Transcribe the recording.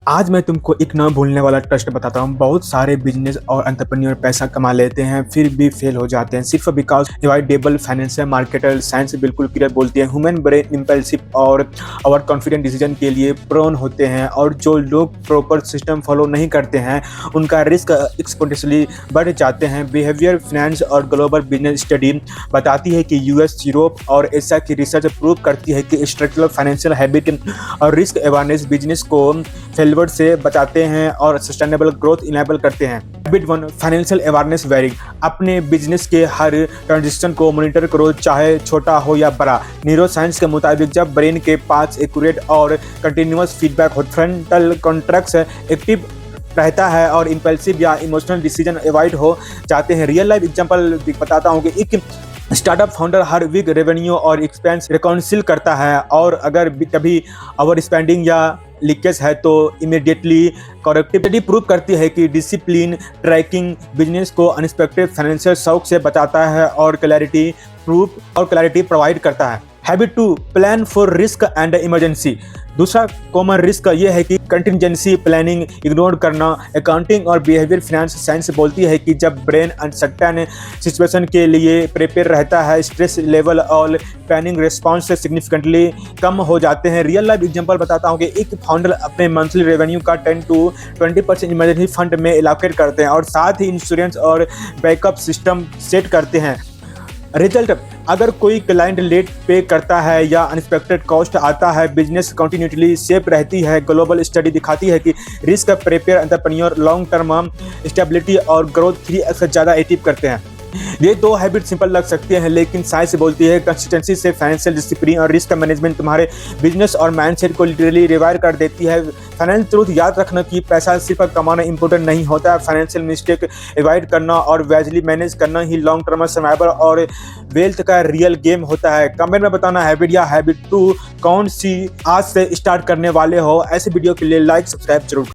आज मैं तुमको एक ना भूलने वाला ट्रस्ट बताता हूँ। बहुत सारे बिजनेस और एंटरप्रेन्योर पैसा कमा लेते हैं फिर भी फेल हो जाते हैं सिर्फ because avoidable financial marketer science बिल्कुल क्लियर बोलती है ह्यूमन ब्रेन इम्पल्सिव और ओवर कॉन्फिडेंट डिसीजन के लिए प्रोन होते हैं और जो लोग प्रॉपर सिस्टम फॉलो नहीं करते हैं उनका रिस्क एक्सपोनेंशियली बढ़ जाते हैं। बिहेवियर फाइनेंस और ग्लोबल बिजनेस स्टडी बताती है कि यूएस यूरोप और एशिया की रिसर्च प्रूव करती है कि स्ट्रक्चरल फाइनेंशियल हैबिट और रिस्क अवेयरनेस बिजनेस को फेलियर से बचाते हैं और सस्टेनेबल ग्रोथ इनेबल करते हैं। Habit 1 financial awareness wearing. अपने बिजनेस के हर ट्रांजेक्शन को मॉनिटर करो, चाहे छोटा हो या बड़ा। न्यूरो साइंस के मुताबिक जब ब्रेन के पास एक्यूरेट और कंटिन्यूअस फीडबैक हो, फ्रंटल कॉर्टेक्स एक्टिव रहता है और इम्पल्सिव या इमोशनल डिसीजन अवॉइड हो जाते हैं। रियल लाइफ एग्जांपल बताता हूँ कि एक स्टार्टअप फाउंडर हर वीक रेवेन्यू और एक्सपेंस रिकॉन्सिल करता है और अगर कभी ओवर स्पेंडिंग या लीकेज है तो इमीडिएटली करेक्टिविटी प्रूव करती है कि डिसिप्लिन ट्रैकिंग बिजनेस को अनएक्सपेक्टेड फाइनेंशियल शॉक से बचाता है और क्लैरिटी प्रोवाइड करता है। Habit 2 plan for risk and emergency. दूसरा कॉमन रिस्क ये है कि कंटिजेंसी प्लानिंग इग्नोर करना। अकाउंटिंग और बिहेवियर फाइनेंस साइंस बोलती है कि जब ब्रेन अनसर्टेन सिचुएशन के लिए प्रिपेयर रहता है स्ट्रेस लेवल और पैनिक रिस्पॉन्स सिग्निफिकेंटली कम हो जाते हैं। रियल लाइफ एग्जांपल बताता हूँ कि एक फाउंडर अपने मंथली रेवेन्यू का 10 to 20% इमरजेंसी फंड में एलोकेट करते हैं और साथ ही इंश्योरेंस और बैकअप सिस्टम सेट करते हैं। रिजल्ट, अगर कोई क्लाइंट लेट पे करता है या अनएक्सपेक्टेड कॉस्ट आता है बिजनेस कंटिन्यूटी सेफ रहती है। ग्लोबल स्टडी दिखाती है कि risk prepare entrepreneur long term stability और ग्रोथ 3x ज़्यादा अचीव करते हैं। ये दो हैबिट सिंपल लग सकते हैं लेकिन साइंस बोलती है कंसिस्टेंसी से फाइनेंशियल डिसिप्लिन और रिस्क मैनेजमेंट तुम्हारे बिजनेस और माइंडसेट को लिटरली रिवायर कर देती है। फाइनेंस ट्रूथ याद रखना कि पैसा सिर्फ कमाना इंपॉर्टेंट नहीं होता है, फाइनेंशियल मिस्टेक अवॉइड करना और वाइजली मैनेज करना ही लॉन्ग टर्म सर्वाइवल और वेल्थ का रियल गेम होता है। कमेंट में बताना हैबिट या हैबिट 2 कौन सी आज से स्टार्ट करने वाले हो। ऐसे वीडियो के लिए लाइक सब्सक्राइब जरूर।